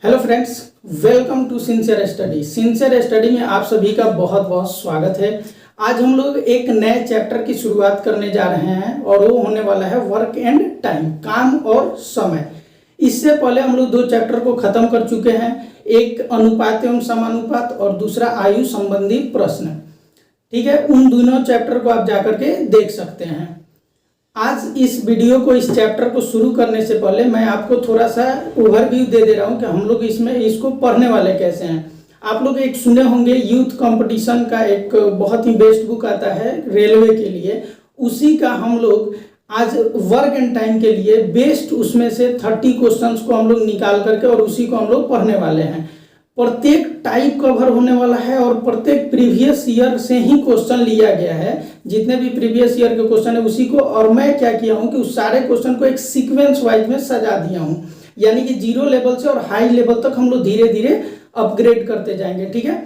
Hello friends, welcome to sincere study. Sincere study में आप सभी का बहुत बहुत स्वागत है। आज हम लोग एक नए चैप्टर की शुरुआत करने जा रहे हैं और वो होने वाला है वर्क एंड टाइम, काम और समय। इससे पहले हम लोग 2 चैप्टर को खत्म कर चुके हैं, एक अनुपात एवं समानुपात और दूसरा आयु संबंधी प्रश्न। ठीक है, उन दोनों चैप्टर को आप जाकर के देख सकते हैं। आज इस वीडियो को, इस चैप्टर को शुरू करने से पहले मैं आपको थोड़ा सा ओवरव्यू दे दे रहा हूँ कि हम लोग इसमें इसको पढ़ने वाले कैसे हैं। आप लोग एक सुने होंगे यूथ कंपटीशन का एक बहुत ही बेस्ट बुक आता है रेलवे के लिए, उसी का हम लोग आज वर्क एंड टाइम के लिए बेस्ट उसमें से 30 क्वेश्चंस को हम लोग निकाल करके और उसी को हम लोग पढ़ने वाले हैं। प्रत्येक टाइप कवर होने वाला है और प्रत्येक प्रीवियस ईयर से ही क्वेश्चन लिया गया है। जितने भी प्रीवियस ईयर के क्वेश्चन है उसी को, और मैं क्या किया हूं कि उस सारे क्वेश्चन को एक सीक्वेंस वाइज में सजा दिया हूं, यानी कि 0 लेवल से और हाई लेवल तक हम लोग धीरे धीरे अपग्रेड करते जाएंगे। ठीक है,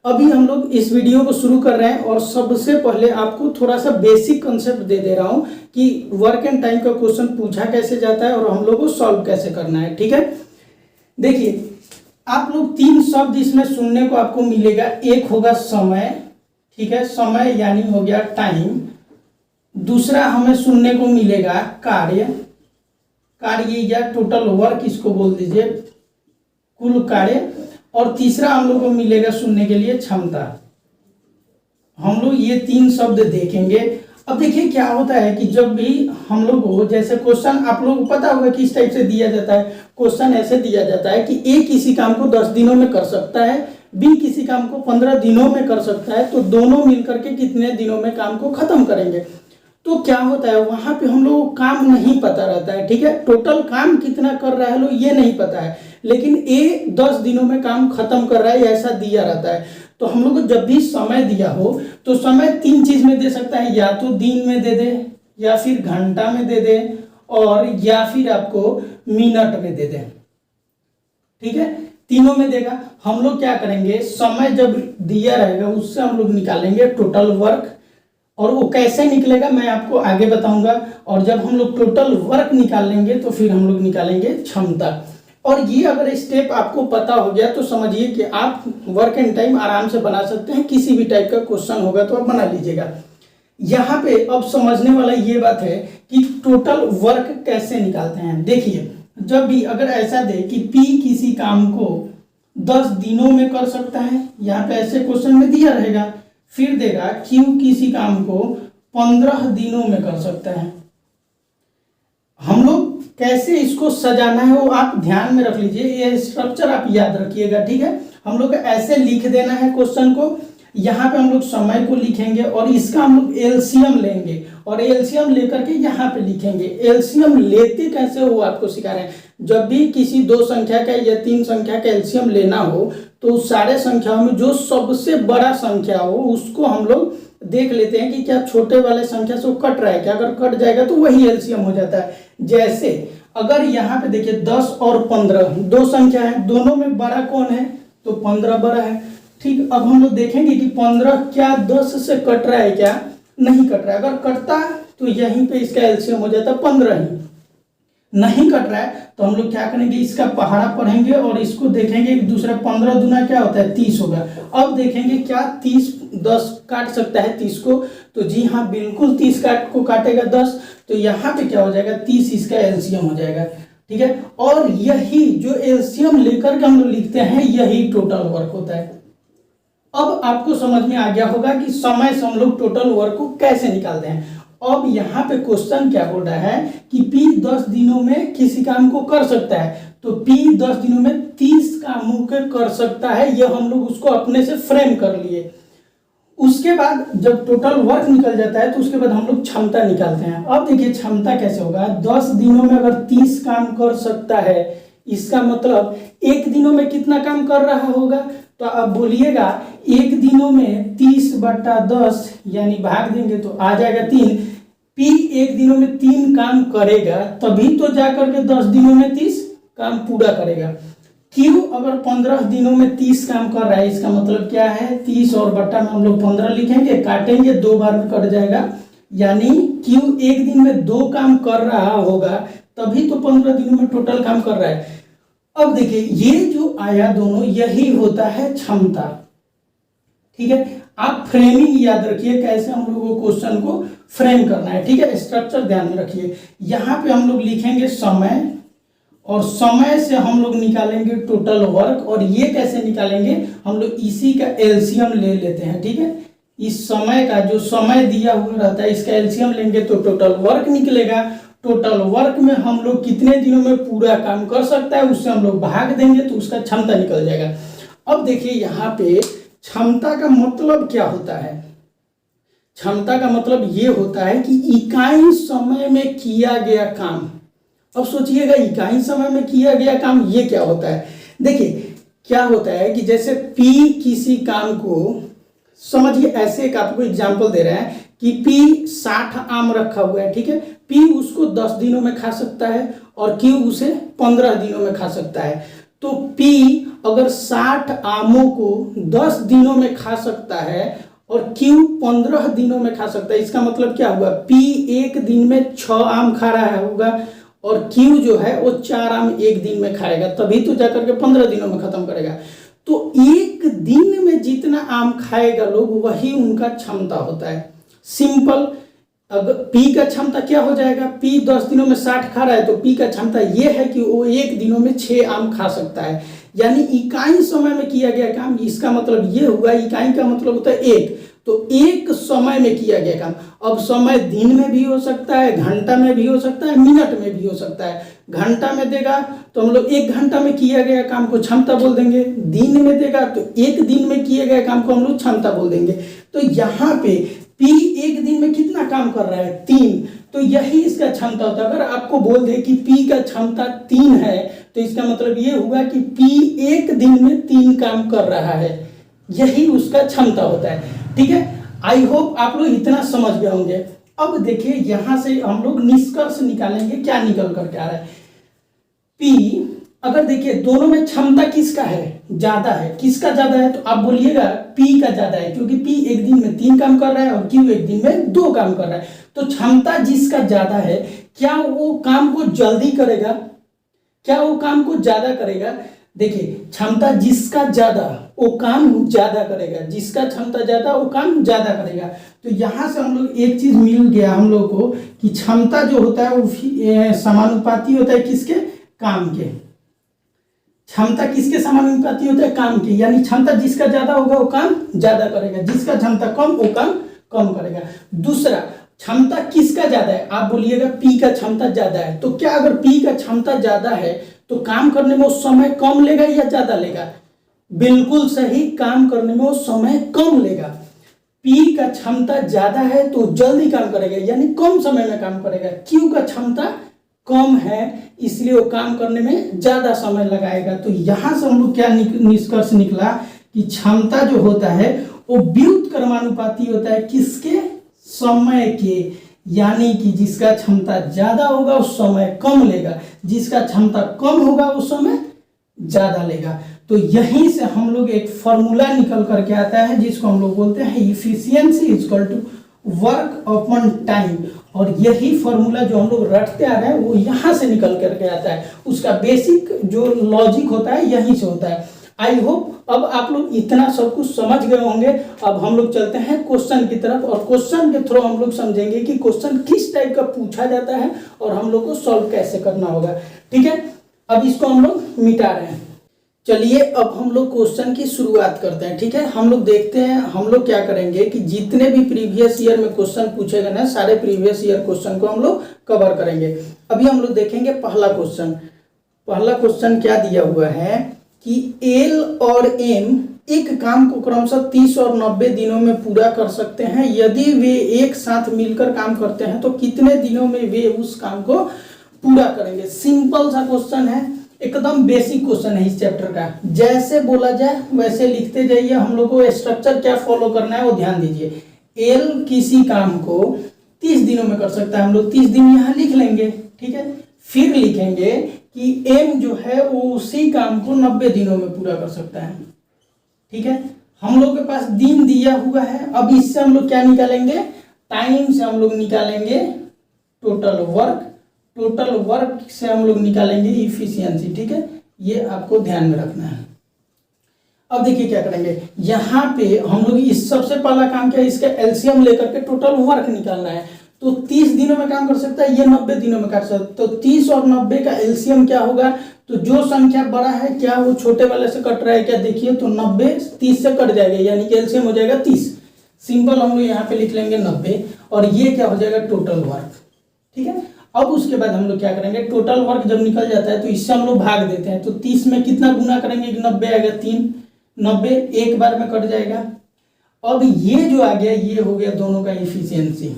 अभी हम लोग इस वीडियो को शुरू कर रहे हैं और सबसे पहले आपको थोड़ा सा बेसिक कंसेप्ट दे दे रहा हूं कि वर्क एंड टाइम का क्वेश्चन पूछा कैसे जाता है और हम लोग को सॉल्व कैसे करना है। ठीक है, देखिए आप लोग 3 शब्द इसमें सुनने को आपको मिलेगा। एक होगा समय, ठीक है, समय यानी हो गया टाइम। दूसरा हमें सुनने को मिलेगा कार्य, कार्य या टोटल वर्क इसको बोल दीजिए, कुल कार्य। और तीसरा हम लोग को मिलेगा सुनने के लिए क्षमता। हम लोग ये 3 शब्द देखेंगे। अब देखिए क्या होता है कि जब भी हम लोग को जैसे क्वेश्चन, आप लोग को पता होगा किस टाइप से दिया जाता है। क्वेश्चन ऐसे दिया जाता है कि ए किसी काम को 10 दिनों में कर सकता है, बी किसी काम को 15 दिनों में कर सकता है, तो दोनों मिलकर के कितने दिनों में काम को खत्म करेंगे। तो क्या होता है वहां पे हम लोग को काम नहीं पता रहता है। ठीक है, टोटल काम कितना कर रहा है लोग ये नहीं पता है, लेकिन ए 10 दिनों में काम खत्म कर रहा है ऐसा दिया रहता है। तो हम लोग को जब भी समय दिया हो तो समय 3 चीज में दे सकता है, या तो दिन में दे दे, या फिर घंटा में दे दे, और या फिर आपको मिनट में दे दे। ठीक है, तीनों में देगा। हम लोग क्या करेंगे, समय जब दिया रहेगा उससे हम लोग निकालेंगे टोटल वर्क, और वो कैसे निकलेगा मैं आपको आगे बताऊंगा। और जब हम लोग टोटल वर्क निकाल लेंगे तो फिर हम लोग निकालेंगे क्षमता। और ये अगर स्टेप आपको पता हो गया तो समझिए कि आप वर्क एंड टाइम आराम से बना सकते हैं। किसी भी टाइप का क्वेश्चन होगा तो आप बना लीजिएगा। यहाँ पे अब समझने वाला ये बात है कि टोटल वर्क कैसे निकालते हैं। देखिए, जब भी अगर ऐसा दे कि P किसी काम को 10 दिनों में कर सकता है, यहाँ पे ऐसे क्वेश्चन में दिया रहेगा। फिर देगा Q किसी काम को 15 दिनों में कर सकता है। हम लोग कैसे इसको सजाना है वो आप ध्यान में रख लीजिए, ये स्ट्रक्चर आप याद रखिएगा। ठीक है, हम लोग ऐसे लिख देना है क्वेश्चन को। यहाँ पे हम लोग समय को लिखेंगे और इसका हम लोग एलसीएम लेंगे और एलसीएम लेकर के यहाँ पे लिखेंगे। एलसीएम लेते कैसे हो आपको सिखा रहे हैं। जब भी किसी 2 संख्या का या 3 संख्या का एलसीएम लेना हो तो सारे संख्याओं में जो सबसे बड़ा संख्या हो उसको हम लोग देख लेते हैं कि क्या छोटे वाले संख्या से वो कट रहा है क्या। अगर कट जाएगा तो वही एलसीएम हो जाता है। जैसे अगर यहाँ पे देखिए 10 और 15 2 संख्या है, दोनों में बड़ा कौन है तो 15 बड़ा है। ठीक, अब हम लोग देखेंगे कि 15 क्या 10 से कट रहा है क्या, नहीं कट रहा है। अगर कटता तो यहीं पे इसका एलसीएम हो जाता 15 ही। नहीं कट रहा है तो हम लोग क्या करेंगे, इसका पहाड़ा पढ़ेंगे और इसको देखेंगे कि दूसरा 15 दूना क्या होता है 30 होगा। अब देखेंगे क्या 30 10 काट सकता है 30 को, तो जी हाँ बिल्कुल 30 को काटेगा 10, तो यहाँ पे क्या हो जाएगा 30 इसका एलसीएम हो जाएगा। ठीक है, और यही जो एलसीएम लेकर के हम लोग लिखते हैं यही टोटल वर्क होता है। अब आपको समझ में आ गया होगा कि समय से हम लोग टोटल वर्क को कैसे निकालते हैं। अब यहाँ पे क्वेश्चन क्या बोल रहा है कि P 10 दिनों में किसी काम को कर सकता है, तो P 10 दिनों में 30 कामों को कर सकता है। यह हम लोग उसको अपने से फ्रेम कर लिए। उसके बाद जब टोटल वर्क निकल जाता है तो उसके बाद हम लोग क्षमता निकालते हैं। अब देखिए क्षमता कैसे होगा, 10 दिनों में अगर 30 काम कर सकता है, इसका मतलब 1 दिनों में कितना काम कर रहा होगा। तो अब बोलिएगा 1 दिनों में 30/10 यानी भाग देंगे तो आ जाएगा 3। P 1 दिनों में 3 काम करेगा तभी तो जाकर के 10 दिनों में 30 काम पूरा करेगा। Q अगर 15 दिनों में 30 काम कर रहा है, इसका मतलब क्या है 30 और बट्टा में हम लोग 15 लिखेंगे, काटेंगे 2 बार में कट जाएगा, यानी Q 1 दिन में 2 काम कर रहा होगा तभी तो 15 दिनों में टोटल काम कर रहा है। अब देखिए ये जो जो आया दोनों, यही होता है क्षमता। ठीक है, आप फ्रेमिंग याद रखिए कैसे हम लोगों को क्वेश्चन को फ्रेम करना है। ठीक है, स्ट्रक्चर ध्यान में रखिए। यहाँ पे हम लोग लिखेंगे समय, और समय से हम लोग निकालेंगे टोटल वर्क, और ये कैसे निकालेंगे, हम लोग इसी का एलसीएम ले लेते हैं। ठीक है, इस समय का जो समय दिया हुआ रहता है इसका एलसीएम लेंगे तो टोटल वर्क निकलेगा। टोटल वर्क में हम लोग कितने दिनों में पूरा काम कर सकता है उससे हम लोग भाग देंगे तो उसका क्षमता निकल जाएगा। अब देखिए यहाँ पे क्षमता का मतलब क्या होता है। क्षमता का मतलब ये होता है कि इकाई समय में किया गया काम। अब सोचिएगा इकाई समय में किया गया काम ये क्या होता है। देखिए क्या होता है कि जैसे P किसी काम को, समझिए ऐसे एक आपको एग्जांपल दे रहे हैं कि P 60 आम रखा हुआ है। ठीक है, P उसको 10 दिनों में खा सकता है और Q उसे 15 दिनों में खा सकता है। तो P अगर 60 आमों को 10 दिनों में खा सकता है और Q 15 दिनों में खा सकता है, इसका मतलब क्या हुआ, P एक दिन में 6 आम खा रहा होगा और Q जो है वो 4 आम एक दिन में खाएगा, तभी तो जाकर के 15 दिनों में खत्म करेगा। तो एक दिन में जितना आम खाएगा लोग वही उनका क्षमता होता है। सिंपल, अगर P का क्षमता क्या हो जाएगा, P 10 दिनों में 60 खा रहा है तो P का क्षमता यह है कि वो एक दिनों में 6 आम खा सकता है। यानी इकाई समय में किया गया काम, इसका मतलब ये हुआ, इकाई का मतलब होता है एक, तो एक समय में किया गया काम। अब समय दिन में भी हो सकता है, घंटा में भी हो सकता है, मिनट में भी हो सकता है। घंटा में देगा तो हम लोग 1 घंटा में किया गया काम को क्षमता बोल देंगे, दिन में देगा तो 1 दिन में किए गए काम को हम लोग क्षमता बोल देंगे। तो यहाँ पे P एक दिन में कितना काम कर रहा है, 3, तो यही इसका क्षमता होता है। अगर आपको बोल दे कि P का क्षमता 3 है तो इसका मतलब ये हुआ कि P एक दिन में 3 काम कर रहा है, यही उसका क्षमता होता है। ठीक है, आई होप आप लोग इतना समझ गए होंगे। अब देखिए यहां से हम लोग निष्कर्ष निकालेंगे, क्या निकल करके आ रहा है। P अगर देखिए दोनों में क्षमता किसका है, ज्यादा है, किसका ज्यादा है, तो आप बोलिएगा P का ज्यादा है, क्योंकि P एक दिन में 3 काम कर रहा है और Q एक दिन में 2 काम कर रहा है। तो क्षमता जिसका ज्यादा है, क्या वो काम को जल्दी करेगा, क्या वो काम को ज्यादा करेगा। देखिए क्षमता जिसका ज्यादा वो काम ज्यादा करेगा, जिसका क्षमता ज्यादा वो काम ज्यादा करेगा। तो यहां से हम लोग एक चीज मिल गया हम लोग को कि क्षमता जो होता है वो समानुपाती होता है किसके, काम के। क्षमता किसके समानुपाती होता है, काम के। यानी क्षमता जिसका ज्यादा होगा वो काम ज्यादा करेगा, जिसका क्षमता कम वो काम कम करेगा। दूसरा, क्षमता किसका ज्यादा है, आप बोलिएगा P का क्षमता ज्यादा है। तो क्या अगर P का क्षमता ज्यादा है तो काम करने में वो समय कम लेगा या ज्यादा लेगा, बिल्कुल सही, काम करने में वो समय कम लेगा। P का क्षमता ज्यादा है तो जल्दी काम करेगा, यानी कम समय में काम करेगा। Q का क्षमता कम है इसलिए वो काम करने में ज्यादा समय लगाएगा। तो यहां से हम लोग क्या निष्कर्ष निकला कि क्षमता जो होता है वो व्युत्क्रमानुपाती होता है किसके, समय के। यानी कि जिसका क्षमता ज्यादा होगा उस समय कम लेगा, जिसका क्षमता कम होगा उस समय ज्यादा लेगा। तो यहीं से हम लोग एक फॉर्मूला निकल करके आता है जिसको हम लोग बोलते हैं efficiency is equal to work upon time. और यही फॉर्मूला जो हम लोग रटते आ रहे हैं वो यहाँ से निकल करके आता है, उसका बेसिक जो लॉजिक होता है यहीं से होता है। आई होप अब आप लोग इतना सब कुछ समझ गए होंगे। अब हम लोग चलते हैं क्वेश्चन की तरफ, और क्वेश्चन के थ्रू हम लोग समझेंगे कि क्वेश्चन किस टाइप का पूछा जाता है और हम लोग को सॉल्व कैसे करना होगा। ठीक है, अब इसको हम लोग मिटा रहे हैं। चलिए अब हम लोग क्वेश्चन की शुरुआत करते हैं। ठीक है, हम लोग देखते हैं हम लोग क्या करेंगे कि जितने भी प्रीवियस ईयर में क्वेश्चन पूछे गए ना, सारे प्रीवियस ईयर क्वेश्चन को हम लोग कवर करेंगे। अभी हम लोग देखेंगे पहला क्वेश्चन। पहला क्वेश्चन क्या दिया हुआ है कि L और M एक काम को क्रमशः 30 और 90 दिनों में पूरा कर सकते हैं। यदि वे एक साथ मिलकर काम करते हैं तो कितने दिनों में वे उस काम को पूरा करेंगे। सिंपल सा क्वेश्चन है, एकदम बेसिक क्वेश्चन है इस चैप्टर का। जैसे बोला जाए वैसे लिखते जाइए, हम लोग को स्ट्रक्चर क्या फॉलो करना है वो ध्यान दीजिए। L किसी काम को 30 दिनों में कर सकता है, हम लोग 30 दिन यहाँ लिख लेंगे। ठीक है, फिर लिखेंगे कि M जो है वो उसी काम को 90 दिनों में पूरा कर सकता है। ठीक है, हम लोग के पास दिन दिया हुआ है। अब इससे हम लोग क्या निकालेंगे, टाइम से हम लोग निकालेंगे टोटल वर्क, टोटल वर्क से हम लोग निकालेंगे इफिशियंसी। ठीक है, ये आपको ध्यान में रखना है। अब देखिए क्या करेंगे, यहाँ पे हम लोग इस सबसे पहला काम क्या है, इसका एलसीएम लेकर के टोटल वर्क निकालना है। तो 30 दिनों में काम कर सकता है, ये 90 दिनों में कर सकता है। तो 30 और 90 का एलसीएम क्या होगा, तो जो संख्या बड़ा है क्या वो छोटे वाले से कट रहा है क्या, देखिए तो 90 30 से कट जाएगा, यानी कि एलसीएम हो जाएगा 30। सिंपल हम लोग यहाँ पे लिख लेंगे 90 और ये क्या हो जाएगा टोटल वर्क। ठीक है, अब उसके बाद हम लोग क्या करेंगे, टोटल वर्क जब निकल जाता है तो इससे हम लोग भाग देते हैं। तो 30 में कितना गुना करेंगे, 90 आएगा 3, 90 एक बार में कट जाएगा। अब ये जो आ गया ये हो गया दोनों का इफिशियंसी।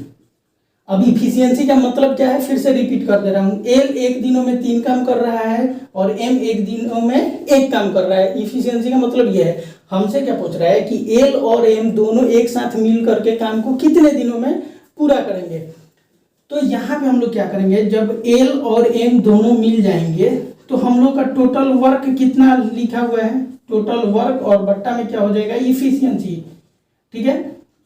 अब इफिशियंसी का मतलब क्या है, फिर से रिपीट कर दे रहा हूँ, एल एक दिनों में 3 काम कर रहा है और एम एक दिनों में 1 काम कर रहा है। इफिशियंसी का मतलब ये है, हमसे क्या पूछ रहा है कि एल और एम दोनों एक साथ मिल करके काम को कितने दिनों में पूरा करेंगे। तो यहाँ पे हम लोग क्या करेंगे, जब एल और एम दोनों मिल जाएंगे तो हम लोग का टोटल वर्क कितना लिखा हुआ है, टोटल वर्क और बट्टा में क्या हो जाएगा इफिशियंसी। ठीक है,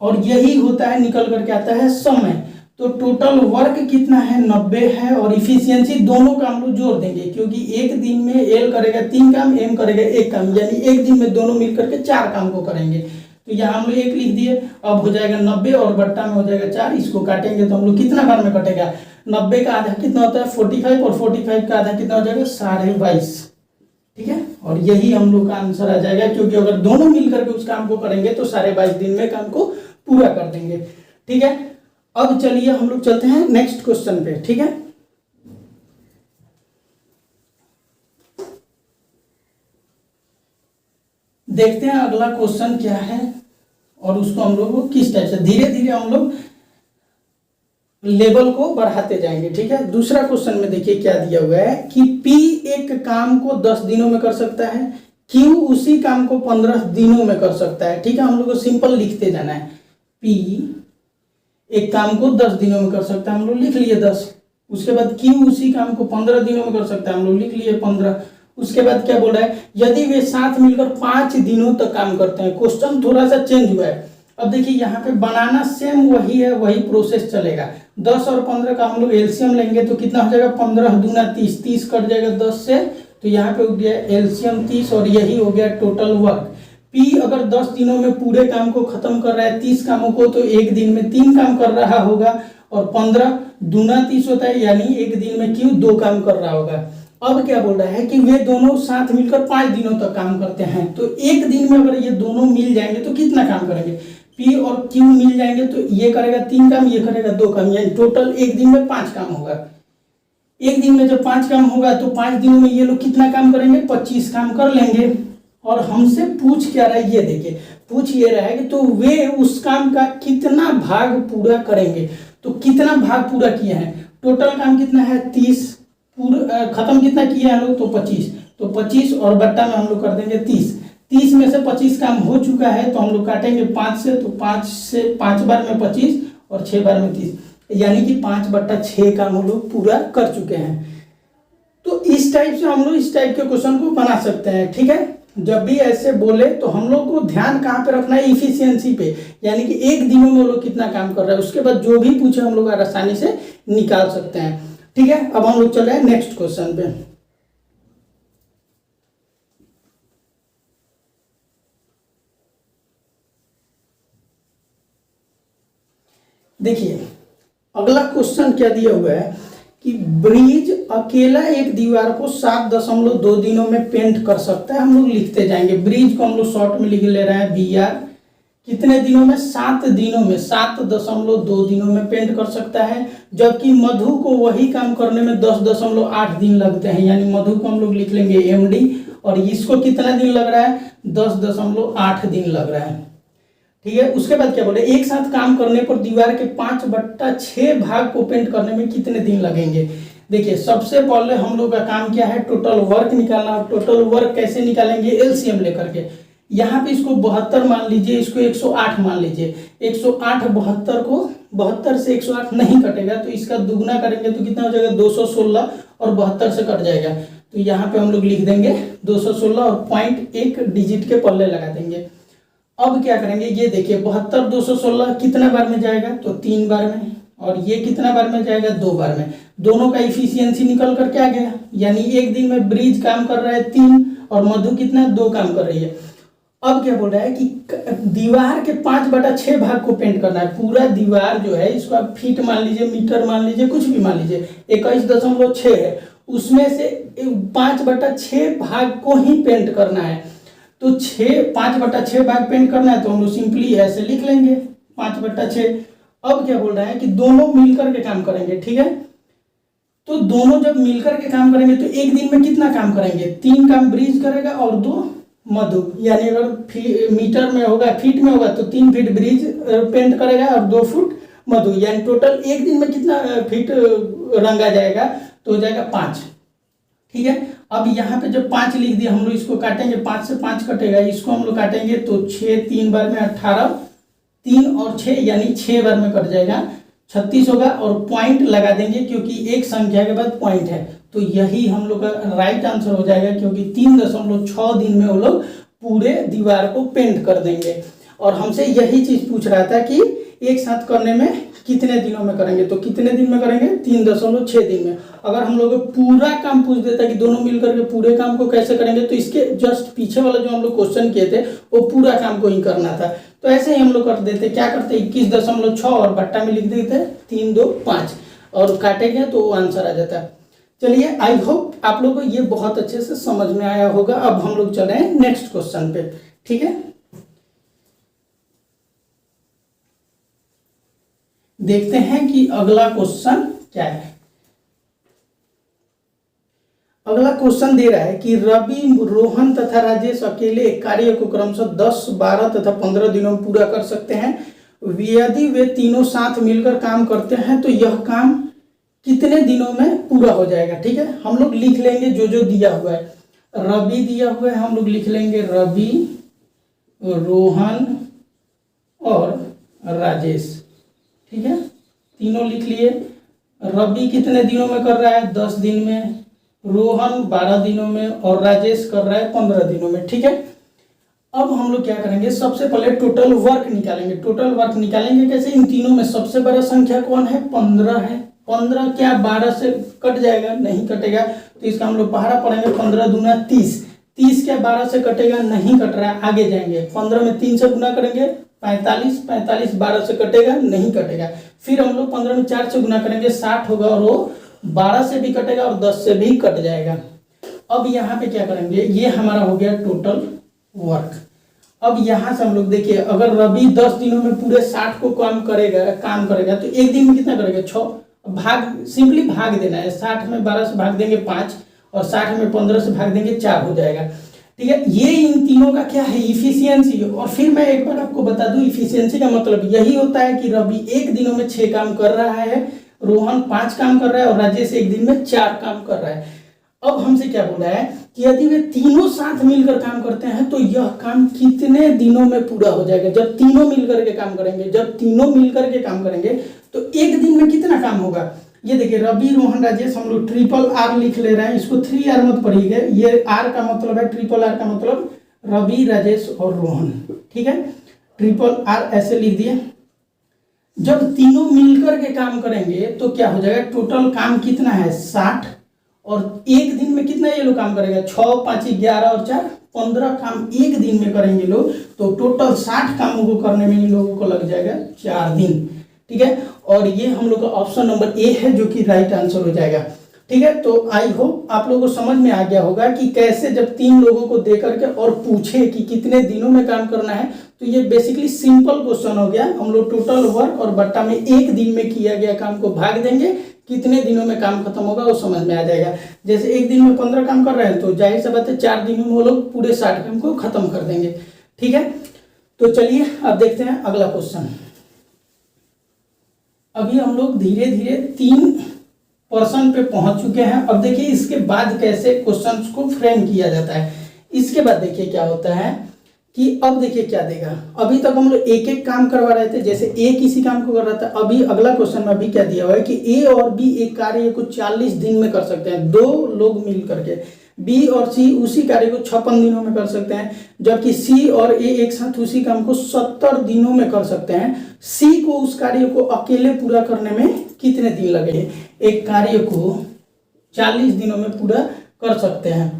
और यही होता है निकल करके आता है समय। तो टोटल वर्क कितना है 90 है और इफिशियंसी दोनों का हम लोग जोड़ देंगे, क्योंकि एक दिन में एल करेगा 3 काम, एम करेगा 1 काम, यानी एक दिन में दोनों मिल करके 4 काम को करेंगे। तो यहाँ हम लोग 1 लिख दिए, अब हो जाएगा 90 और बट्टा में हो जाएगा 4। इसको काटेंगे तो हम लोग कितना बार में कटेगा, 90 का आधा कितना होता है 45 और 45 का आधा कितना हो जाएगा 22.5। ठीक है, और यही हम लोग का आंसर आ जाएगा, क्योंकि अगर दोनों मिल करके उस काम को करेंगे तो 22.5 दिन में काम को पूरा कर देंगे। ठीक है, अब चलिए हम लोग चलते हैं नेक्स्ट क्वेश्चन पे। ठीक है, देखते हैं अगला क्वेश्चन क्या है और उसको हम लोग किस टाइप से धीरे धीरे हम लोग लेवल को बढ़ाते जाएंगे। ठीक है, दूसरा क्वेश्चन में देखिए क्या दिया हुआ है कि P एक काम को 10 दिनों में कर सकता है, Q उसी काम को 15 दिनों में कर सकता है। ठीक है, हम लोग को सिंपल लिखते जाना है, P एक काम को 10 दिनों में कर सकता है, हम लोग लिख लिए 10। उसके बाद Q उसी काम को 15 दिनों में कर सकता है, हम लोग लिख लिए 15। उसके बाद क्या बोल रहा है, यदि वे साथ मिलकर 5 दिनों तक काम करते हैं। क्वेश्चन थोड़ा सा चेंज हुआ है। अब देखिए यहाँ पे बनाना सेम वही है, वही प्रोसेस चलेगा। 10 और 15 का हम लोग एलसीएम लेंगे तो कितना हो जाएगा 15 दूना 30, 30 कट जाएगा 10 से, तो यहाँ पे हो गया एलसीएम 30 और यही हो गया टोटल वर्क। P अगर 10 दिनों में पूरे काम को खत्म कर रहा है 30 कामों को, तो एक दिन में 3 काम कर रहा होगा और 15 दूना 30 होता है, यानी एक दिन में Q 2 काम कर रहा होगा। अब क्या बोल रहा है कि वे दोनों साथ मिलकर 5 दिनों तक काम करते हैं। तो एक दिन में अगर ये दोनों मिल जाएंगे तो कितना काम करेंगे, P और Q मिल जाएंगे तो ये करेगा 3 काम, ये करेगा 2 काम, यानी टोटल एक दिन में 5 काम होगा। एक दिन में जब 5 काम होगा तो 5 दिनों में ये लोग कितना काम करेंगे, 25 काम कर लेंगे। और हमसे पूछ क्या रहा है, ये देखिए पूछ ये रहा है कि तो वे उस काम का कितना भाग पूरा करेंगे। तो कितना भाग पूरा किया है, टोटल काम कितना है 30, पूरा खत्म कितना किया है हम लोग, तो 25। तो 25 और बट्टा में हम लोग कर देंगे 30। 30 में से 25 काम हो चुका है तो हम लोग काटेंगे 5 से, तो 5 बार में 25 और 6 बार में 30, यानी कि 5/6 काम हम लोग पूरा कर चुके हैं। तो इस टाइप से हम लोग इस टाइप के क्वेश्चन को बना सकते हैं। ठीक है, जब भी ऐसे बोले तो हम लोग को ध्यान कहाँ पे रखना है, इफिशियंसी पे, यानी कि एक दिनों में वो लोग कितना काम कर रहा है। उसके बाद जो भी पूछे हम लोग आसानी से निकाल सकते हैं। ठीक है, अब हम लोग चले नेक्स्ट क्वेश्चन पे। देखिए अगला क्वेश्चन क्या दिया हुआ है कि ब्रिज अकेला एक दीवार को 7.2 दिनों में पेंट कर सकता है। हम लोग लिखते जाएंगे, ब्रिज को हम लोग शॉर्ट में लिख ले रहे हैं BR, कितने दिनों में 7 दिनों में, 7.2 दिनों में पेंट कर सकता है। जबकि मधु को वही काम करने में 10.8 दिन लगते हैं, यानी मधु को हम लोग लिख लेंगे MD, और इसको कितना दिन लग रहा है 10.8 दिन लग रहा है। ठीक है, उसके बाद क्या बोले, एक साथ काम करने पर दीवार के 5/6 भाग को पेंट करने में कितने दिन लगेंगे। देखिए सबसे पहले हम लोग का काम क्या है, टोटल वर्क निकालना। टोटल वर्क कैसे निकालेंगे, एलसीएम लेकर के। यहाँ पे इसको 72 मान लीजिए, इसको 108 मान लीजिए। 108 72 को 72 से 108 नहीं कटेगा, तो इसका दुगुना करेंगे तो कितना हो जाएगा 216, और 72 से कट जाएगा तो यहाँ पे हम लोग लिख देंगे 216 और 0.1 डिजिट के पल्ले लगा देंगे। अब क्या करेंगे, ये देखिए 72 216 कितना बार में जाएगा, तो 3 बार में, और ये कितना बार में जाएगा, 2 बार में। दोनों का इफिशियंसी निकल करके आ गया, यानी एक दिन में ब्रिज काम कर रहा है 3 और मधु कितना 2 काम कर रही है। अब क्या बोल रहा है कि दीवार के 5/6 भाग को पेंट करना है। पूरा दीवार जो है इसको आप फीट मान लीजिए, मीटर मान लीजिए, कुछ भी मान लीजिए, 21.6 है, उसमें से 5/6 भाग को ही पेंट करना है। तो 5/6 भाग पेंट करना है तो हम लोग सिंपली ऐसे लिख लेंगे 5/6। अब क्या बोल रहा है कि दोनों मिलकर के काम करेंगे, ठीक है। तो दोनों जब मिलकर के काम करेंगे तो एक दिन में कितना काम करेंगे, 3 काम ब्रिज करेगा और 2 मधु, यानी अगर मीटर में होगा, फीट में होगा तो 3 फीट ब्रिज पेंट करेगा और 2 फुट मधु, यानी टोटल एक दिन में कितना फीट रंगा जाएगा, तो हो जाएगा 5, ठीक है। अब यहाँ पे जब 5 लिख दिया, हम लोग इसको काटेंगे, 5 से 5 कटेगा, इसको हम लोग काटेंगे तो 6 3 बार में 18, 3 और 6 यानी 6 बार में कट जाएगा, 36 होगा। और पॉइंट लगा देंगे क्योंकि एक संख्या के बाद पॉइंट है, तो यही हम लोग का राइट आंसर हो जाएगा, क्योंकि 3.6 दिन में वो लोग पूरे दीवार को पेंट कर देंगे। और हमसे यही चीज पूछ रहा था कि एक साथ करने में कितने दिनों में करेंगे, तो कितने दिन में करेंगे, 3.6 दिन में। अगर हम लोग पूरा काम पूछ देता कि दोनों मिलकर के पूरे काम को कैसे करेंगे, तो इसके जस्ट पीछे वाला जो हम लोग क्वेश्चन किए थे वो पूरा काम को ही करना था। तो ऐसे ही हम लोग कर देते, क्या करते 21.6 और बट्टा में लिख देते 3 2 5 और काटेंगे तो आंसर आ जाता है। चलिए, आई होप आप लोगों को ये बहुत अच्छे से समझ में आया होगा। अब हम लोग चल रहे हैं नेक्स्ट क्वेश्चन पे, ठीक है। देखते हैं कि अगला क्वेश्चन क्या है। अगला क्वेश्चन दे रहा है कि रवि, रोहन तथा राजेश अकेले एक कार्य को क्रमशः 10, 12 तथा 15 दिनों में पूरा कर सकते हैं। यदि वे तीनों साथ मिलकर काम करते हैं तो यह काम कितने दिनों में पूरा हो जाएगा, ठीक है। हम लोग लिख लेंगे जो जो दिया हुआ है। रवि दिया हुआ है, हम लोग लिख लेंगे रवि, रोहन और राजेश, ठीक है, तीनों लिख लिए। रवि कितने दिनों में कर रहा है, 10 दिन में, रोहन 12 दिनों में और राजेश कर रहा है 15 दिनों में, ठीक है। अब हम लोग क्या करेंगे, सबसे पहले टोटल वर्क निकालेंगे। टोटल वर्क निकालेंगे कैसे, इन तीनों में सबसे बड़ा संख्या कौन है, 15 है। 15 क्या 12 से कट जाएगा, नहीं कटेगा, तो इसका हम लोग पहाड़ा पढ़ेंगे, 15 दूना 30। 30 क्या 12 से कटेगा, नहीं कट रहा है, आगे जाएंगे, 15 में 3 से गुना करेंगे 45, 45 12 से कटेगा, नहीं कटेगा। फिर हम लोग 15 में 4 से गुना करेंगे 60 होगा और वो 12 से भी कटेगा और 10 से भी कट जाएगा। अब यहाँ पे क्या करेंगे, ये हमारा हो गया टोटल वर्क। अब यहाँ से हम लोग देखिए, अगर रवि 10 दिनों में पूरे 60 को काम करेगा तो एक दिन में कितना करेगा, 6 भाग, सिंपली भाग देना है। 60 में 12 से भाग देंगे 5 और 60 में 15 से भाग देंगे 4 हो जाएगा, ठीक है। ये इन तीनों का क्या है, इफिशियंसी। और फिर मैं एक बार आपको बता दूं, इफिशियंसी का मतलब यही होता है कि रवि एक दिनों में 6 काम कर रहा है, रोहन 5 काम कर रहा है और राजेश एक दिन में 4 काम कर रहा है। अब हमसे क्या बोल रहा है कि यदि वे तीनों साथ मिलकर काम करते हैं तो यह काम कितने दिनों में पूरा हो जाएगा। जब तीनों मिलकर के काम करेंगे, तो एक दिन में कितना काम होगा। ये देखिए, रवि, रोहन, राजेश, हम लोग ट्रिपल आर लिख ले रहे हैं, इसको 3R मत पढ़िएगा, ये आर का मतलब है, ट्रिपल आर का मतलब रवि, राजेश और रोहन, ठीक है। ट्रिपल आर ऐसे लिख दिए। जब तीनों मिलकर के काम करेंगे तो क्या हो जाएगा, टोटल काम कितना है 60 और एक दिन में कितना ये लोग काम करेगा, 6 5 11 और 4 15 काम एक दिन में करेंगे लोग, तो टोटल 60 कामों को करने में इन लोगों को लग जाएगा 4 दिन, ठीक है। और ये हम लोग का ऑप्शन नंबर ए है जो कि राइट आंसर हो जाएगा, ठीक है। तो आई होप आप लोगों को समझ में आ गया होगा कि कैसे जब 3 लोगों को दे करके और पूछे कि कितने दिनों में काम करना है, तो ये बेसिकली सिंपल क्वेश्चन हो गया। हम लोग टोटल वर्क और बट्टा में एक दिन में किया गया काम को भाग देंगे, कितने दिनों में काम खत्म होगा वो समझ में आ जाएगा। जैसे एक दिन में 15 काम कर रहे हैं तो जाहिर सी बात है 4 दिनों में वो लोग पूरे 60 काम को खत्म कर देंगे, ठीक है। तो चलिए अब देखते हैं अगला क्वेश्चन। अभी हम लोग धीरे धीरे 3% पे पहुंच चुके हैं। अब देखिए इसके बाद कैसे क्वेश्चंस को फ्रेम किया जाता है। इसके बाद देखिए क्या होता है कि अब देखिए क्या देगा। अभी तक हम लोग एक एक काम करवा रहे थे, जैसे ए किसी काम को कर रहा था। अभी अगला क्वेश्चन में अभी क्या दिया हुआ है कि ए और बी एक कार्य को 40 दिन में कर सकते हैं, दो लोग मिल करके। बी और सी उसी कार्य को 56 दिनों में कर सकते हैं, जबकि सी और ए एक साथ उसी काम को 70 दिनों में कर सकते हैं। सी को उस कार्य को अकेले पूरा करने में कितने दिन लगेंगे? एक कार्य को 40 दिनों में पूरा कर सकते हैं,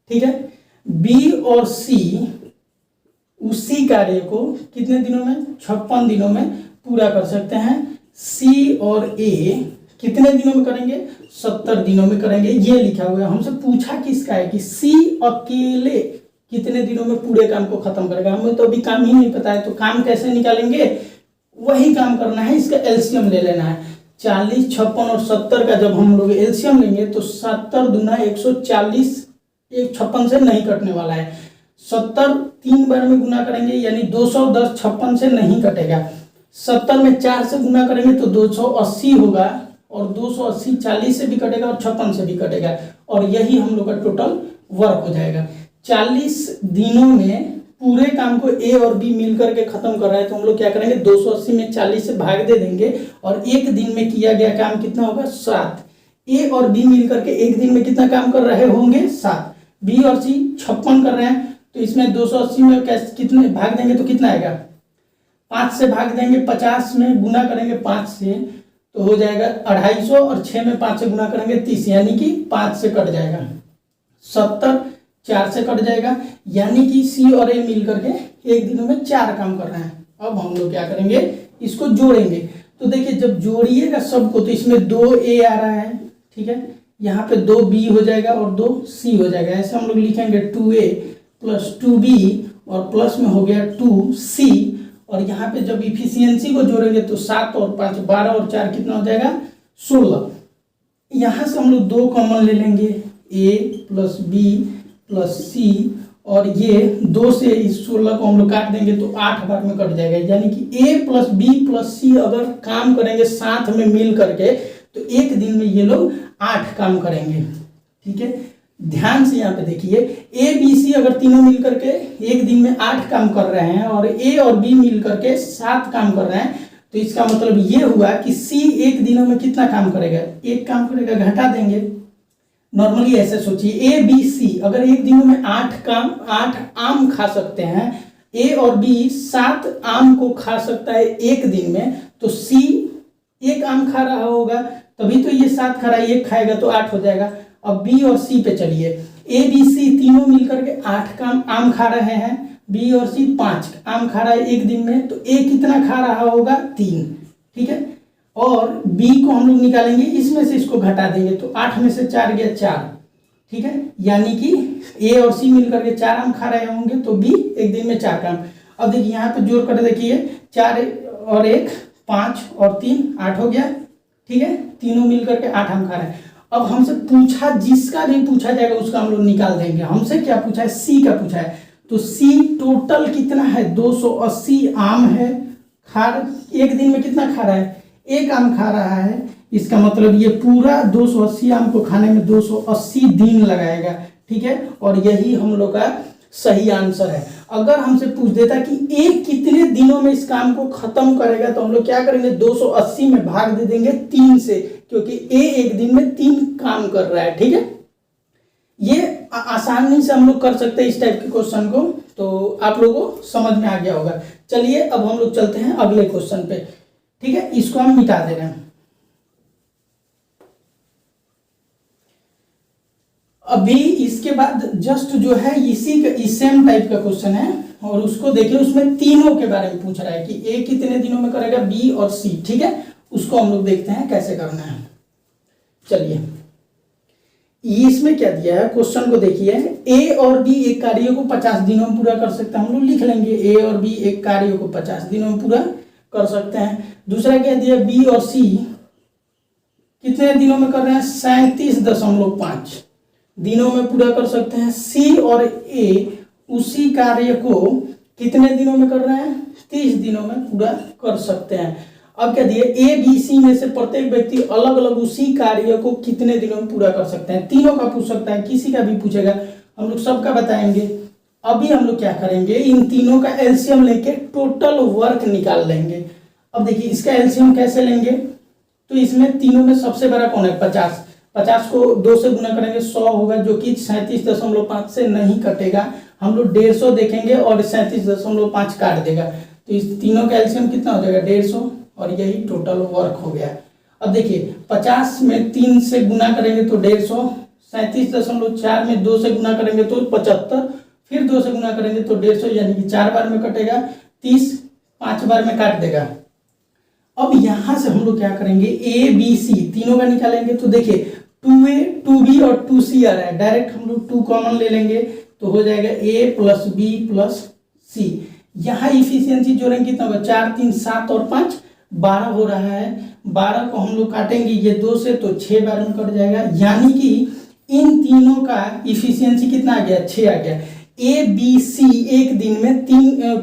ठीक है। बी और सी उसी कार्य को कितने दिनों में? 56 दिनों में पूरा कर सकते हैं। सी और ए कितने दिनों में करेंगे? 70 दिनों में करेंगे। ये लिखा हुआ है। हमसे पूछा किसका है कि सी अकेले कितने दिनों में पूरे काम को खत्म करेगा। हमें तो अभी काम ही नहीं पता है, तो काम कैसे निकालेंगे? वही काम करना है, इसका एलसीएम ले लेना है। 40, 56 और 70 का जब हम लोग एलसीएम लेंगे तो 70 दूना 140, 56 से नहीं कटने वाला है। 70 3 बार में गुना करेंगे यानी 210 56 से नहीं कटेगा। 70 में 4 से गुना करेंगे तो 280 होगा, और 280 40 से भी कटेगा और 56 से भी कटेगा, और यही हम लोग का टोटल वर्क हो जाएगा। 40 दिनों में पूरे काम को ए और बी मिलकर के खत्म कर रहा है, तो हम लोग क्या करेंगे? 280 में 40 से भाग दे देंगे, और एक दिन में किया गया काम कितना होगा? 7। ए और बी मिलकर के एक दिन में कितना काम कर रहे होंगे? 7। बी और सी 56 कर रहे हैं, तो इसमें 280 में कैसे कितने भाग देंगे तो कितना आएगा? 5 से भाग देंगे, 50 में गुना करेंगे 5 से तो हो जाएगा 250, और 6 में 5 से गुना करेंगे 30, यानी कि 5 से कट जाएगा। 70 4 से कट जाएगा, यानी कि सी और ए मिल करके एक दिनों में 4 काम कर रहे हैं। अब हम लोग क्या करेंगे? इसको जोड़ेंगे। तो देखिए जब जोड़िएगा सबको तो इसमें 2a आ रहा है, ठीक है। यहाँ पे 2b हो जाएगा और 2c हो जाएगा। ऐसे हम लोग लिखेंगे 2a प्लस 2b और प्लस में हो गया 2c, और यहाँ पे जब इफिशियंसी को जोड़ेंगे तो 7 और 5 12 और 4 कितना हो जाएगा? 16। यहाँ से हम लोग 2 कॉमन ले लेंगे, a plus b plus c, और ये 2 से इस 16 को हम लोग काट देंगे तो 8 बार में कट जाएगा। यानी कि a plus b plus c अगर काम करेंगे साथ में मिल करके तो एक दिन में ये लोग 8 काम करेंगे, ठीक है। ध्यान से यहाँ पे देखिए, ए बी सी अगर तीनों मिल करके एक दिन में 8 काम कर रहे हैं और ए और बी मिल करके 7 काम कर रहे हैं, तो इसका मतलब ये हुआ कि सी एक दिनों में कितना काम करेगा? 1 काम करेगा। घटा देंगे। नॉर्मली ऐसे सोचिए, ए बी सी अगर एक दिनों में 8 आम खा सकते हैं, ए और बी 7 आम को खा सकता है एक दिन में, तो सी 1 आम खा रहा होगा, तभी तो ये 7 खा रहा है, 1 खाएगा तो 8 हो जाएगा। अब बी और सी पे चलिए, ए बी सी तीनों मिलकर के 8 आम खा रहे हैं, बी और सी 5 आम खा रहा है एक दिन में, तो ए कितना खा रहा होगा? 3, ठीक है। और बी को हम लोग निकालेंगे, इसमें से इसको घटा देंगे तो 8 में से 4 गया 4, ठीक है। यानी कि ए और सी मिलकर के 4 आम खा रहे होंगे, तो बी एक दिन में 4 काम। अब देखिए यहाँ पे जोड़ कर देखिए, 4 और 1 5 और 3 8 हो गया, ठीक है। तीनों मिलकर के 8 आम खा रहे हैं। अब हमसे पूछा, जिसका भी पूछा जाएगा उसका हम लोग निकाल देंगे। हमसे क्या पूछा है? सी का पूछा है, तो सी टोटल कितना है? 280 आम है। एक दिन में कितना खा रहा है? 1 आम खा रहा है। इसका मतलब ये पूरा 280 आम को खाने में 280 दिन लगाएगा, ठीक है। और यही हम लोग का सही आंसर है। अगर हमसे पूछ देता कि ए कितने दिनों में इस काम को खत्म करेगा, तो हम लोग क्या करेंगे? 280 में भाग दे देंगे 3 से, क्योंकि ए एक दिन में 3 काम कर रहा है, ठीक है। ये आसानी से हम लोग कर सकते हैं इस टाइप के क्वेश्चन को, तो आप लोगों को समझ में आ गया होगा। चलिए अब हम लोग चलते हैं अगले क्वेश्चन पे, ठीक है। इसको हम मिटा दे रहे हैं। अभी इसके बाद जस्ट जो है इसी का सेम टाइप का क्वेश्चन है, और उसको देखिए, उसमें तीनों के बारे में पूछ रहा है कि ए कितने दिनों में करेगा, बी और सी, ठीक है। उसको हम लोग देखते हैं कैसे करना है। चलिए, इसमें क्या दिया है क्वेश्चन को देखिए, ए और बी एक कार्य को 50 दिनों में पूरा कर सकते हैं। हम लोग लिख लेंगे ए और बी एक कार्य को 50 दिनों में पूरा कर सकते हैं। दूसरा क्या दिया? बी और सी कितने दिनों में कर रहे हैं? 37.5 दिनों में पूरा कर सकते हैं। सी और ए उसी कार्य को कितने दिनों में कर रहे हैं? 30 दिनों में पूरा कर सकते हैं। अब क्या दिए? ए बी सी में से प्रत्येक व्यक्ति अलग अलग उसी कार्य को कितने दिनों में पूरा कर सकते हैं। तीनों का पूछ सकता है, किसी का भी पूछेगा, हम लोग सबका बताएंगे। अभी हम लोग क्या करेंगे, इन तीनों का एलसीएम लेके टोटल वर्क निकाल लेंगे। अब देखिए इसका एलसीएम कैसे लेंगे, तो इसमें तीनों में सबसे बड़ा कौन है, 50। 50 को 2 से गुना करेंगे 100 होगा, जो कि 37.5 से नहीं कटेगा। हम लोग 150 देखेंगे और 37.5 काट देगा, तो इस तीनों का एलसीएम कितना हो जाएगा, 150, और यही टोटल वर्क हो गया। अब देखिए 50 में 3 से गुना करेंगे तो 150, 37.4 में 2 से गुना करेंगे तो 75, फिर 2 से गुना करेंगे तो 150, यानी कि 4 बार में कटेगा, 30 5 बार में काट देगा। अब यहां से हम लोग क्या करेंगे, ए बी सी तीनों का निकालेंगे। तो देखिए 2a 2b और 2c आ रहा है, डायरेक्ट हम लोग 2 कॉमन ले लेंगे तो हो जाएगा a प्लस बी प्लस सी। यहाँ इफिशियंसी जोड़ेंगे कितना होगा, 4 3 7 और 5 12 हो रहा है। 12 को हम लोग काटेंगे ये 2 से तो 6 बार में कट जाएगा, यानी कि इन तीनों का इफिशियंसी कितना आ गया, 6 आ गया। ए बी सी एक दिन में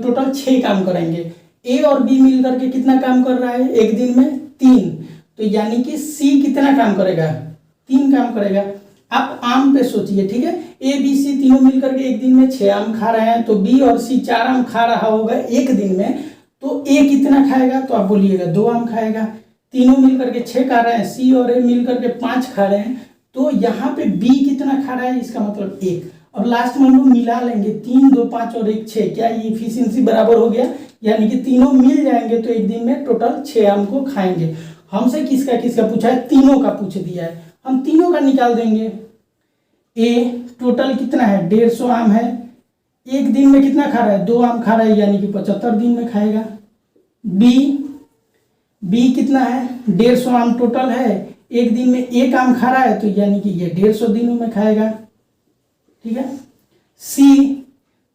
टोटल 6 काम करेंगे। ए और बी मिल करके कितना काम कर रहा है एक दिन में, 3, तो यानी कि सी कितना काम करेगा, 3 काम करेगा। आप आम पे सोचिए, ठीक है, ए बी सी तीनों मिल करके एक दिन में 6 आम खा रहे हैं, तो बी और सी 4 आम खा रहा होगा एक दिन में, तो ए कितना खाएगा, तो आप बोलिएगा 2 आम खाएगा। तीनों मिल करके 6 खा रहे हैं, सी और ए मिल करके 5 खा रहे हैं, तो यहाँ पे बी कितना खा रहा है, इसका मतलब 1। अब लास्ट में हम लोग मिला लेंगे, 3 2 5 और 1 6, क्या ये इफिशियंसी बराबर हो गया, यानी कि तीनों मिल जाएंगे तो एक दिन में टोटल 6 आम को खाएंगे। हमसे किसका किसका पूछा है, तीनों का पूछ दिया है, हम तीनों का निकाल देंगे। ए टोटल कितना है, 150 आम है, एक दिन में कितना खा रहा है, 2 आम खा रहा है, यानी कि 75 दिन में खाएगा। बी कितना है, 150 आम टोटल है, एक दिन में 1 आम खा रहा है, तो यानी कि ये 150 दिनों में खाएगा, ठीक है। सी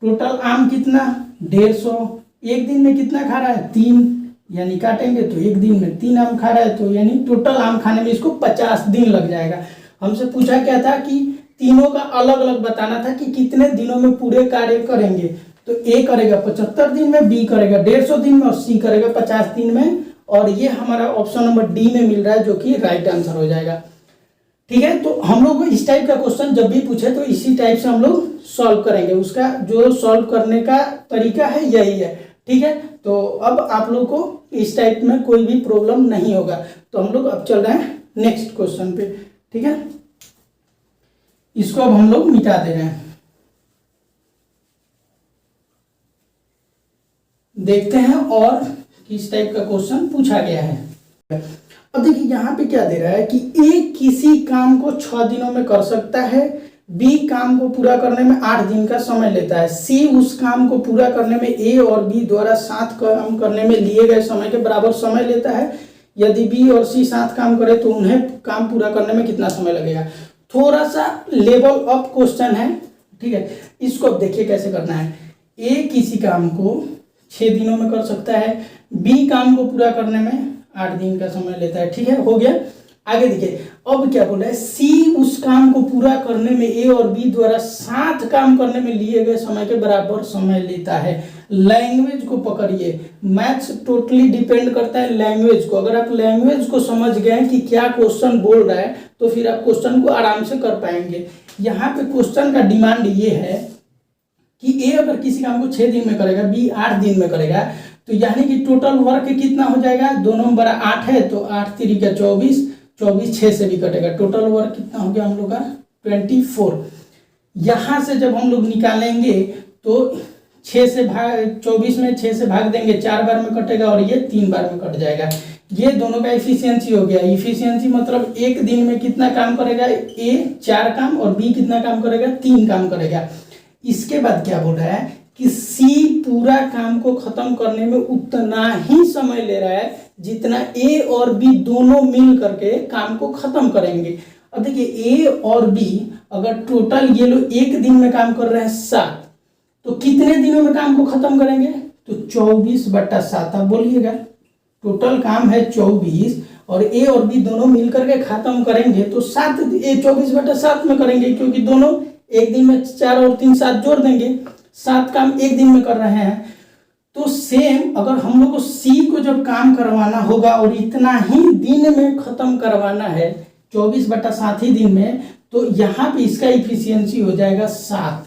टोटल आम कितना, 150, एक दिन में कितना खा रहा है, 3, यानी काटेंगे तो एक दिन में 3 आम खा रहा है, तो यानी टोटल आम खाने में इसको 50 दिन लग जाएगा। हमसे पूछा क्या था कि तीनों का अलग अलग बताना था कि कितने दिनों में पूरे कार्य करेंगे, तो ए करेगा 75 दिन में, बी करेगा 150 दिन में और सी करेगा 50 दिन में, और ये हमारा ऑप्शन नंबर डी में मिल रहा है, जो कि राइट आंसर हो जाएगा, ठीक है। तो हम लोग इस टाइप का क्वेश्चन जब भी पूछे तो इसी टाइप से हम लोग सॉल्व करेंगे, उसका जो सॉल्व करने का तरीका है यही है, ठीक है। तो अब आप लोग को इस टाइप में कोई भी प्रॉब्लम नहीं होगा। तो हम लोग अब चल रहे हैं नेक्स्ट क्वेश्चन पे, ठीक है। इसको अब हम लोग मिटा दे रहे हैं, देखते हैं और किस टाइप का क्वेश्चन पूछा गया है। अब देखिए यहाँ पे क्या दे रहा है कि ए किसी काम को 6 दिनों में कर सकता है, बी काम को पूरा करने में 8 दिन का समय लेता है, सी उस काम को पूरा करने में ए और बी द्वारा 7 काम करने में लिए गए समय के बराबर समय लेता है। यदि बी और सी 7 काम करे तो उन्हें काम पूरा करने में कितना समय लगेगा। थोड़ा सा लेवल अप क्वेश्चन है, ठीक है। इसको अब देखिए कैसे करना है। ए किसी काम को 6 दिनों में कर सकता है, बी काम को पूरा करने में 8 दिन का समय लेता है, ठीक है, हो गया। आगे देखिए अब क्या बोला है, सी उस काम को पूरा करने में ए और बी द्वारा 7 काम करने में लिए गए समय के बराबर समय लेता है। लैंग्वेज को पकड़िए, मैथ्स टोटली डिपेंड करता है लैंग्वेज को। अगर आप लैंग्वेज को समझ गए कि क्या क्वेश्चन बोल रहा है तो फिर आप क्वेश्चन को आराम से कर पाएंगे। यहाँ पे क्वेश्चन का डिमांड ये है कि ए अगर किसी काम को 6 दिन में करेगा, बी 8 दिन में करेगा, तो यानी कि टोटल वर्क कितना हो जाएगा, दोनों में बड़ा 8 है, तो 8 3 का 24, 24 6 से भी कटेगा, टोटल वर्क कितना हो गया हम लोग का 24। यहाँ से जब हम लोग निकालेंगे तो 6 से भाग 24 में 6 से भाग देंगे, 4 बार में कटेगा और ये 3 बार में कट जाएगा। ये दोनों का इफिशियंसी हो गया। इफिशियंसी मतलब एक दिन में कितना काम करेगा, ए 4 काम और बी कितना काम करेगा, 3 काम करेगा। इसके बाद क्या बोल रहा है कि सी पूरा काम को खत्म करने में उतना ही समय ले रहा है जितना ए और बी दोनों मिल करके काम को खत्म करेंगे। अब देखिए ए और बी अगर टोटल ये लोग एक दिन में काम कर रहे हैं 7, तो कितने दिनों में काम को खत्म करेंगे, तो 24/7। आप बोलिएगा टोटल काम है 24 और ए और बी दोनों मिल करके खत्म करेंगे तो 24/7 में करेंगे, क्योंकि दोनों एक दिन में 4 और 3 7 जोड़ देंगे, 7 काम एक दिन में कर रहे हैं। तो सेम अगर हम लोग को सी को जब काम करवाना होगा और इतना ही दिन में खत्म करवाना है 24/7 ही दिन में, तो यहाँ पे इसका इफिशियंसी हो जाएगा 7।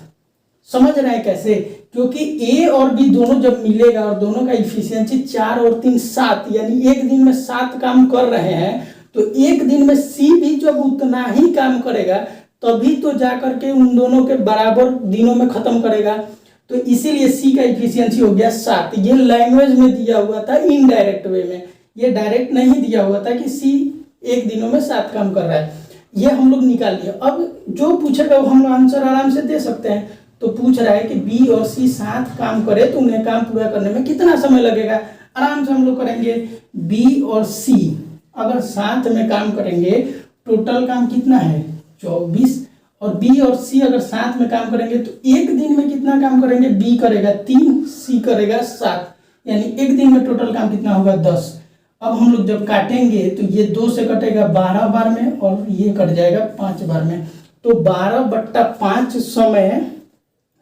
समझ रहे हैं कैसे? क्योंकि ए और बी दोनों जब मिलेगा और दोनों का इफिशियंसी 4 और 3 7, यानी एक दिन में 7 काम कर रहे हैं, तो एक दिन में सी भी जब उतना ही काम करेगा तभी तो जाकर के उन दोनों के बराबर दिनों में खत्म करेगा। तो इसीलिए सी का इफिशियंसी हो गया 7। ये लैंग्वेज में दिया हुआ था इनडायरेक्ट वे में, ये डायरेक्ट नहीं दिया हुआ था कि सी एक दिनों में 7 काम कर रहा है। ये हम लोग निकाल लिए। अब जो पूछेगा वो हम आंसर आराम से दे सकते हैं। तो पूछ रहा है कि बी और सी साथ काम करे तो उन्हें काम पूरा करने में कितना समय लगेगा। आराम से हम लोग करेंगे। बी और सी अगर साथ में काम करेंगे, टोटल काम कितना है 24, और बी और सी अगर साथ में काम करेंगे तो एक दिन में कितना काम करेंगे, बी करेगा 3, सी करेगा 7, यानी एक दिन में टोटल काम कितना होगा 10। अब हम लोग जब काटेंगे तो ये 2 से कटेगा 12 बार में और ये कट जाएगा 5 बार में, तो 12/5 समय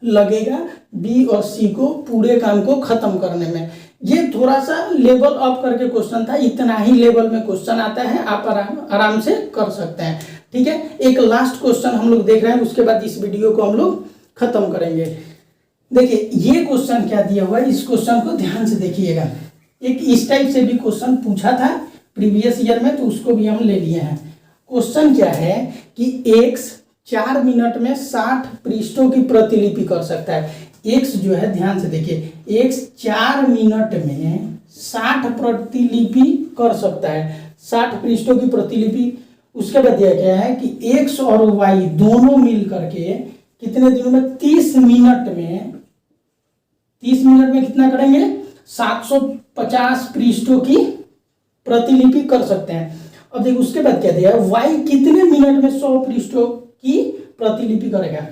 लगेगा बी और सी को पूरे काम को खत्म करने में। ये थोड़ा सा लेवल अप करके क्वेश्चन था, इतना ही लेवल में क्वेश्चन आता है, आप आराम से कर सकते हैं। ठीक है, एक लास्ट क्वेश्चन हम लोग देख रहे हैं, उसके बाद इस वीडियो को हम लोग खत्म करेंगे। देखिए ये क्वेश्चन क्या दिया हुआ है, इस क्वेश्चन को ध्यान से देखिएगा। एक इस टाइप से भी क्वेश्चन पूछा था प्रीवियस ईयर में, तो उसको भी हम ले लिए हैं। क्वेश्चन क्या है कि एक्स 4 मिनट में 60 पृष्ठों की प्रतिलिपि कर सकता है। एक्स जो है, ध्यान से देखिए, एक्स 4 मिनट में 60 प्रतिलिपि कर सकता है, 60 पृष्ठों की प्रतिलिपि। उसके बाद दिया गया है कि एक्स और वाई दोनों मिल करके कितने दिनों में, 30 मिनट में, 30 मिनट में कितना करेंगे, 750 पृष्ठों की प्रतिलिपि कर सकते हैं। अब देखिए उसके बाद क्या दिया है, वाई कितने मिनट में 100 पृष्ठों की प्रतिलिपि करेगा।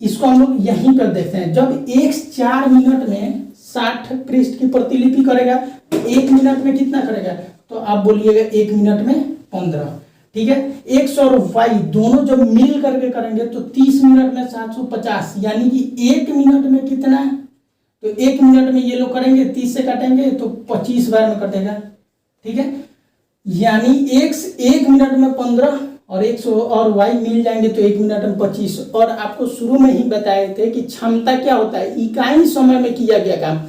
इसको हम लोग यहीं पर देखते हैं। जब एक्स 4 मिनट में 60 पृष्ठ की प्रतिलिपि करेगा तो 1 मिनट में कितना करेगा, तो आप बोलिएगा 1 मिनट में 15। ठीक है, एक्स और वाई दोनों जब मिल करके करेंगे तो 30 मिनट में 750, यानी कि 1 मिनट में कितना है, तो 1 मिनट में ये लोग करेंगे, 30 से काटेंगे तो 25 बार में कटेगा। ठीक है, यानी एक्स 1 मिनट में 15 और एक्स और वाई मिल जाएंगे तो 1 मिनट में 25। और आपको शुरू में ही बताए थे कि क्षमता क्या होता है, इकाई समय में किया गया काम।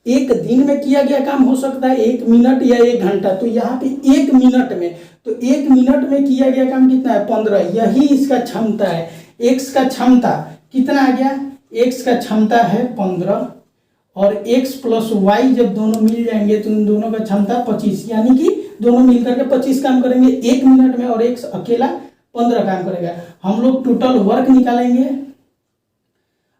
एक दिन में किया गया काम हो सकता है 1 मिनट या 1 घंटा, तो यहाँ पे 1 मिनट में, तो 1 मिनट में किया गया काम कितना है, 15। यही इसका क्षमता है। एक्स का क्षमता कितना आ गया, एक्स का क्षमता है 15 और एक्स प्लस वाई जब दोनों मिल जाएंगे तो इन दोनों का क्षमता 25, यानी कि दोनों मिलकर के 25 काम करेंगे 1 मिनट में और एक्स अकेला 15 काम करेगा। हम लोग टोटल वर्क निकालेंगे।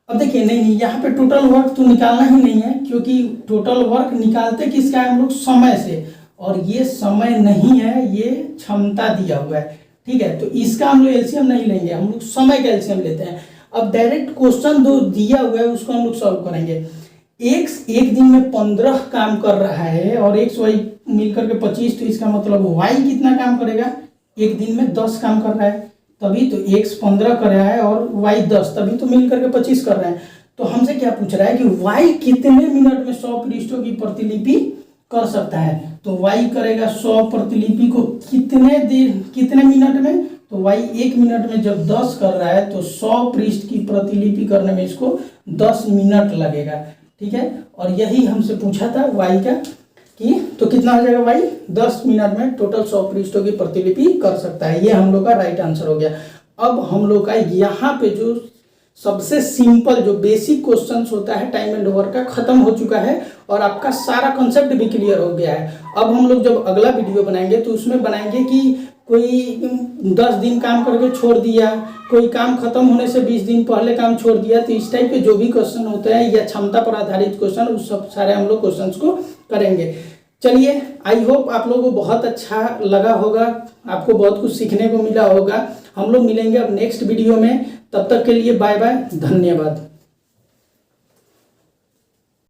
अब देखिए, नहीं यहाँ पे टोटल वर्क तो निकालना ही नहीं है, क्योंकि टोटल वर्क निकालते किसका है हम लोग, समय से, और ये समय नहीं है, ये क्षमता दिया हुआ है। ठीक है, तो इसका हम लोग एलसीएम नहीं लेंगे, हम लोग समय का एलसीएम लेते हैं। अब डायरेक्ट क्वेश्चन जो दिया हुआ है उसको हम लोग सॉल्व करेंगे। एक्स एक दिन में 15 काम कर रहा है और एक्स वाई मिलकर के 25, तो इसका मतलब वाई कितना काम करेगा, एक दिन में 10 काम कर रहा है, तभी तो एक्स 15 कर रहा है और वाई 10, तभी तो मिलकर के 25 कर रहे हैं। तो हमसे क्या पूछ रहा है कि वाई कितने मिनट में 100 पृष्ठों की प्रतिलिपि कर सकता है। तो वाई करेगा 100 प्रतिलिपि को कितने मिनट में, तो वाई 1 मिनट में जब 10 कर रहा है तो 100 पृष्ठ की प्रतिलिपि करने में इसको 10 मिनट लगेगा। ठीक है, और यही हमसे पूछा था वाई का कि तो कितना हो जाएगा, वाई 10 मिनट में टोटल 100 पृष्ठों की प्रतिलिपि कर सकता है। ये हम लोग का राइट आंसर हो गया। अब हम लोग का यहाँ पे जो सबसे सिंपल जो बेसिक क्वेश्चंस होता है टाइम एंड वर्क का, खत्म हो चुका है और आपका सारा कॉन्सेप्ट भी क्लियर हो गया है। अब हम लोग जब अगला वीडियो बनाएंगे तो उसमें बनाएंगे कि कोई 10 दिन काम करके छोड़ दिया, कोई काम खत्म होने से 20 दिन पहले काम छोड़ दिया, तो इस टाइप के जो भी क्वेश्चन होते हैं या क्षमता पर आधारित क्वेश्चन, उस सब सारे हम लोग क्वेश्चंस को करेंगे। चलिए, आई होप आप लोगों को बहुत अच्छा लगा होगा, आपको बहुत कुछ सीखने को मिला होगा। हम लोग मिलेंगे अब नेक्स्ट वीडियो में, तब तक के लिए बाय बाय, धन्यवाद।